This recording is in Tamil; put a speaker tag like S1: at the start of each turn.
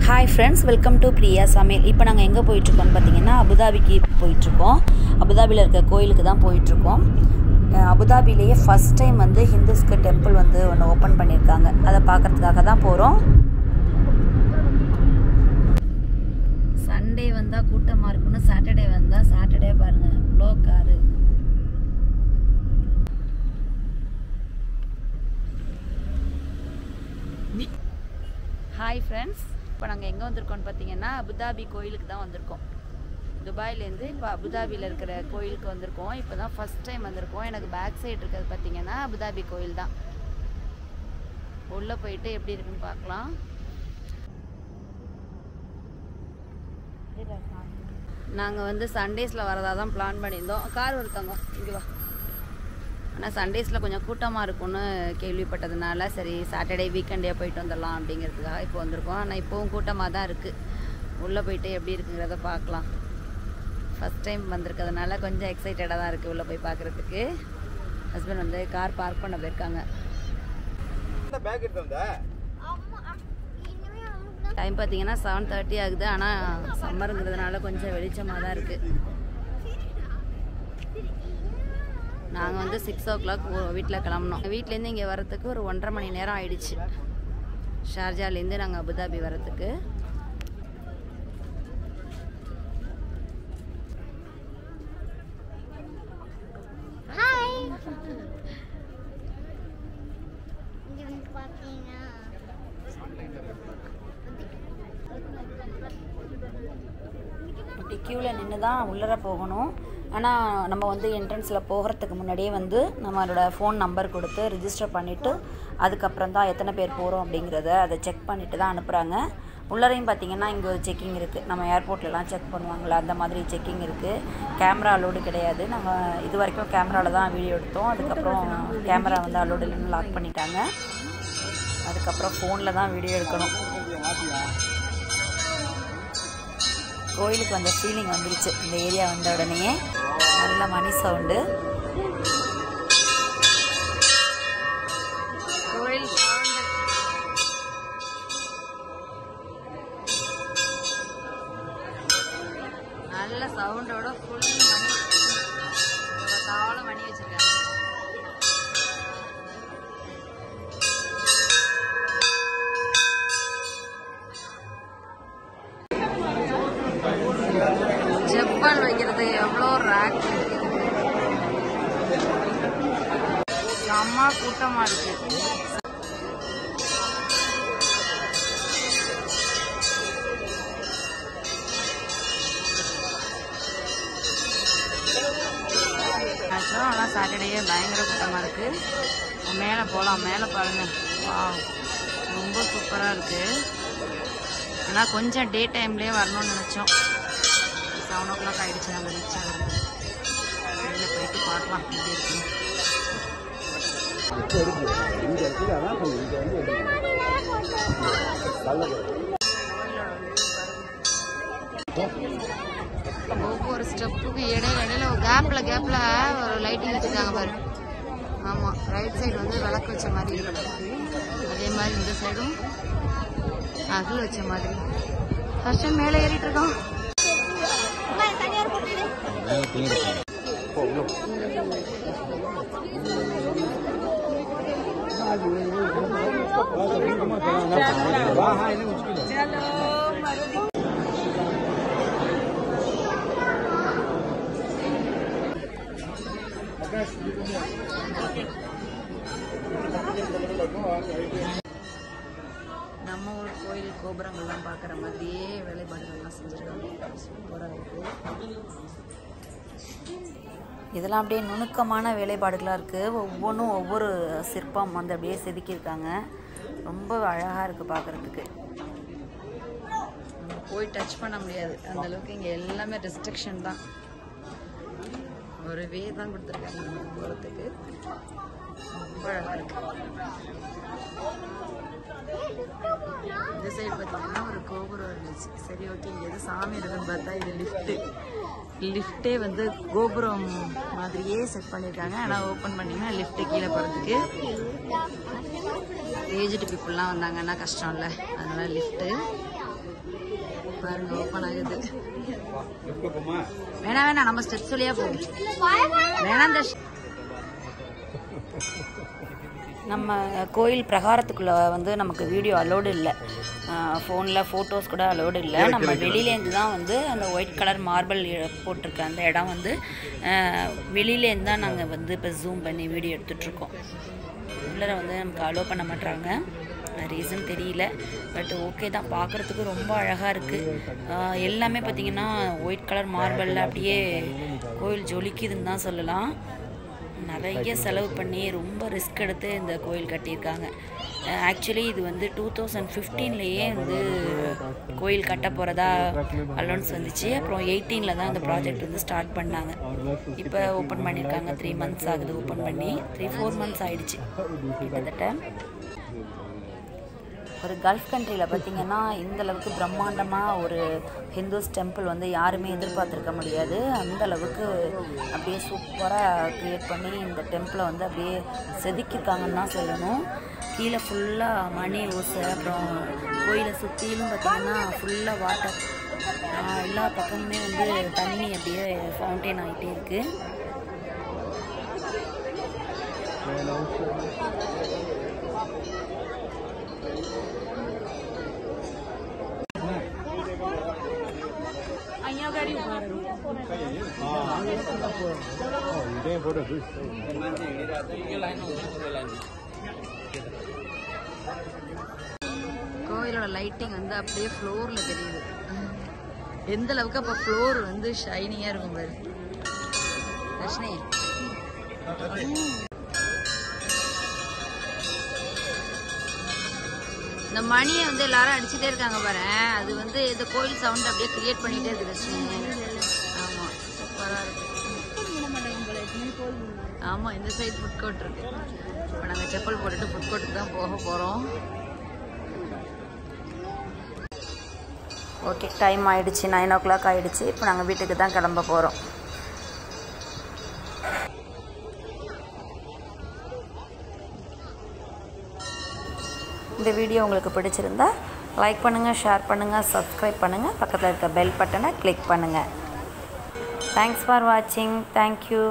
S1: Hi friends, welcome to Priya Samil. இப்போ நாங்க எங்க போயிட்டு இருக்கோம்னு பாத்தீங்கன்னா அபுதாபிக்கு போயிட்டு இருக்கோம். அபுதாபில இருக்க கோயிலுக்கு தான் போயிட்டு இருக்கோம். அபுதாபிலேயே ஃபர்ஸ்ட் டைம் வந்து ஹிந்துஸ்க்கு டெம்பிள் வந்து ஒன்னு ஓபன் பண்ணிருக்காங்க. அத பார்க்கிறதுக்காக தான் போறோம். சண்டே வந்தா கூட்டமா இருக்குன்னு சாட்டர்டே வந்தா சாட்டர்டே பாருங்க ப்ளாக் காரு. Hi friends. இப்போ நாங்கள் எங்கே வந்திருக்கோம்னு பார்த்தீங்கன்னா அபுதாபி கோயிலுக்கு தான் வந்திருக்கோம். துபாயிலேருந்து இப்போ அபுதாபியில் இருக்கிற கோயிலுக்கு வந்திருக்கோம். இப்போ தான் ஃபஸ்ட் டைம் வந்திருக்கோம். எனக்கு பேக் சைடு இருக்கிறது பார்த்தீங்கன்னா அபுதாபி கோயில் தான். உள்ளே போயிட்டு எப்படி இருக்குன்னு பார்க்கலாம். நாங்கள் வந்து சண்டேஸில் வரதாக தான் பிளான் பண்ணியிருந்தோம். கார் ஒருத்தவங்க இங்கே வா. ஆனால் சண்டேஸில் கொஞ்சம் கூட்டமாக இருக்கும்னு கேள்விப்பட்டதுனால சரி சாட்டர்டே வீக்கெண்டே போயிட்டு வந்துடலாம் அப்படிங்கிறதுக்காக இப்போ வந்திருக்கோம். ஆனால் இப்போவும் கூட்டமாக தான் இருக்குது. உள்ளே போயிட்டு எப்படி இருக்குங்கிறத பார்க்கலாம். ஃபஸ்ட் டைம் வந்திருக்கிறதுனால கொஞ்சம் எக்ஸைட்டடாக தான் இருக்குது உள்ளே போய் பார்க்குறதுக்கு. ஹஸ்பண்ட் வந்து கார் பார்க் பண்ண போயிருக்காங்க. டைம் பார்த்தீங்கன்னா 7:30 ஆகுது. ஆனால் சம்மருங்கிறதுனால கொஞ்சம் வெளிச்சமாக தான் இருக்குது. நாங்கள் வந்து 6 o'clock வீட்டில் கிளம்புனோம். வீட்டிலேருந்து இங்கே வரத்துக்கு ஒரு 1.5 மணி நேரம் ஆயிடுச்சு. ஷார்ஜாலேருந்து நாங்கள் அபுதாபி வரத்துக்கு. இப்படி க்யூவில் நின்று தான் உள்ளர போகணும். ஆனால் நம்ம வந்து என்ட்ரன்ஸில் போகிறதுக்கு முன்னாடியே வந்து நம்மளோட ஃபோன் நம்பர் கொடுத்து ரிஜிஸ்டர் பண்ணிவிட்டு அதுக்கப்புறம் தான் எத்தனை பேர் போகிறோம் அப்படிங்கிறத அதை செக் பண்ணிவிட்டு தான் அனுப்புகிறாங்க. உள்ளரையும் பார்த்திங்கன்னா இங்கே ஒரு செக்கிங் இருக்குது. நம்ம ஏர்போர்ட்லலாம் செக் பண்ணுவாங்களா அந்த மாதிரி செக்கிங் இருக்குது. கேமரா அலோடு கிடையாது. நாங்கள் இது வரைக்கும் கேமராவில் தான் வீடியோ எடுத்தோம். அதுக்கப்புறம் கேமரா வந்து அலோடு இல்லைன்னு லாக் பண்ணிட்டாங்க. அதுக்கப்புறம் ஃபோனில் தான் வீடியோ எடுக்கணும். கோயிலுக்கு வந்த ஃபீலிங் வந்துருச்சு. இந்த ஏரியா வந்த உடனே நல்ல மணி சவுண்டு. கோயில் நல்ல சவுண்டோட ஃபுல் மணி தாள மணி வச்சிருக்காங்க. செப்பல் வைக்கிறது எவ்வளோ ரேக் செம்ம கூட்டமாக இருக்கு. ஆனால் சாட்டர்டே பயங்கர கூட்டமாக இருக்கு. மேலே போகலாம். மேலே பாருங்க, ரொம்ப சூப்பராக இருக்கு. ஆனால் கொஞ்சம் டே டைம்லேயே வரணும்னு நினச்சோம். 7 o'clock ஆகிடுச்சு. நாங்கள் ரீச் ஆகிறது. வெளியில் போயிட்டு பார்க்கலாம் எப்படி இருக்கு. ஒவ்வொரு ஸ்டெப்புக்கும் இடையில ஒரு கேப்பில் ஒரு லைட்டிங் வச்சுருக்காங்க பாரு. ஆமாம், ரைட் சைடு வந்து விளக்கு வச்ச மாதிரி இருக்கு. அதே மாதிரி இந்த சைடும் அகல் வச்ச மாதிரி. ஃபர்ஸ்ட் டைம் மேலே ஏறிட்டு இருக்கோம். நம்ம ஊர் கோயில் கோபுரங்கள்லாம் பார்க்குற மாதிரியே வேலைப்பாடுகள்லாம் செஞ்சுருக்காங்க. சூப்பராக இருக்குது. இதெல்லாம் அப்படியே நுணுக்கமான வேலைப்பாடுகளாக இருக்குது. ஒவ்வொன்றும் ஒவ்வொரு சிற்பம் வந்து அப்படியே செதுக்கியிருக்காங்க. ரொம்ப அழகாக இருக்குது பார்க்குறதுக்கு. போய் டச் பண்ண முடியாது அந்த அளவுக்கு. இங்கே எல்லாமே ரெஸ்ட்ரிக்ஷன் தான். ஒரு வே தான் கொடுத்துருக்காங்க போகிறதுக்கு. ரொம்ப அழகாக இருக்குது. இந்த சைடு பார்த்தீங்கன்னா ஒரு கோபுரம் இருந்துச்சு. சரி ஓகே, இங்கே எது சாமி இருக்குன்னு பார்த்தா இது லிஃப்ட்டே வந்து கோபுரம் மாதிரியே செட் பண்ணியிருக்காங்க. ஆனால் ஓப்பன் பண்ணிங்கன்னா லிஃப்ட்டு கீழே போகிறதுக்கு. ஏஜ்டு பீப்புளெலாம் வந்தாங்கன்னா கஷ்டம் இல்லை, அதனால் லிஃப்ட்டு பாருங்க ஓப்பன் ஆகுது. வேணாம் நம்ம ஸ்டெப்ஸ் வழியா போகும். வேணாம் நம்ம கோயில் பிரகாரத்துக்குள்ளே வந்து நமக்கு வீடியோ அலோடு இல்லை, ஃபோனில் ஃபோட்டோஸ் கூட அலோடு இல்லை. நம்ம வெளியிலேருந்து தான் வந்து அந்த ஒயிட் கலர் மார்பிள் போட்டிருக்க அந்த இடம் வந்து வெளியிலேருந்து தான் நாங்கள் வந்து இப்போ ஜூம் பண்ணி வீடியோ எடுத்துகிட்ருக்கோம். உள்ளே வந்து நமக்கு அலோவ் பண்ண மாட்டாங்க, ரீசன் தெரியல. பட் ஓகே தான், பார்க்குறதுக்கு ரொம்ப அழகாக இருக்குது. எல்லாமே பார்த்திங்கன்னா ஒயிட் கலர் மார்பிளில் அப்படியே கோயில் ஜொலிக்குதுன்னு தான் சொல்லலாம். நிறைய செலவு பண்ணி ரொம்ப ரிஸ்க் எடுத்து இந்த கோயில் கட்டியிருக்காங்க. ஆக்சுவலி இது வந்து 2015லேயே வந்து கோயில் கட்ட போகிறதா அலௌன்ஸ் வந்துச்சு. அப்புறம் 18ல் தான் இந்த ப்ராஜெக்ட் வந்து ஸ்டார்ட் பண்ணாங்க. இப்போ ஓப்பன் பண்ணியிருக்காங்க. 3 months ஆகுது ஓப்பன் பண்ணி. 3-4 months ஆகிடுச்சு கிட்டத்தட்ட. ஒரு கல்ஃப் கண்ட்ரியில் பார்த்திங்கன்னா இந்தளவுக்கு பிரம்மாண்டமாக ஒரு ஹிந்துஸ் டெம்பிள் வந்து யாருமே எதிர்பார்த்துருக்க முடியாது. அந்தளவுக்கு அப்படியே சூப்பராக க்ரியேட் பண்ணி இந்த டெம்பிளை வந்து அப்படியே செதுக்கியிருக்காங்கன்னு தான் சொல்லணும். கீழே ஃபுல்லாக மணி ஓசை, அப்புறம் கோயிலை சுற்றிலும் பார்த்திங்கன்னா ஃபுல்லாக வாட்டர், எல்லா பக்கமுமே வந்து தண்ணி அப்படியே ஃபவுண்டெயின் ஆகிட்டே இருக்குது. கோயிலோட லைட்டிங் வந்து அப்படியே ஃப்ளோர்ல தெரியுது. எந்த அளவுக்கு அப்போ ஃப்ளோர் வந்து ஷைனிங்கா இருக்கும் பாரு தர்ஷினி. இந்த மணியை வந்து எல்லாரும் அடிச்சுட்டே இருக்காங்க பாரு, அது வந்து இந்த கோயில் சவுண்ட் அப்படியே கிரியேட் பண்ணிட்டே இருக்கு தர்ஷினி. ஆமா சூப்பரா இருக்கு. ஆமா இந்த சைடு ஃபுட் கோர்ட் இருக்கு. இப்போ நாங்கள் செப்பல் போட்டுட்டு ஃபுட் கோர்ட்டுக்கு தான் போக போகிறோம். ஓகே, டைம் ஆகிடுச்சு, 9 o'clock ஆகிடுச்சு. இப்போ நாங்கள் வீட்டுக்கு தான் கிளம்ப போகிறோம். இந்த வீடியோ உங்களுக்கு பிடிச்சிருந்தா லைக் பண்ணுங்கள், ஷேர் பண்ணுங்கள், சப்ஸ்கிரைப் பண்ணுங்கள், பக்கத்தில் இருக்க பெல் பட்டனை கிளிக் பண்ணுங்கள். தேங்க்ஸ் ஃபார் வாட்சிங். தேங்க்யூ.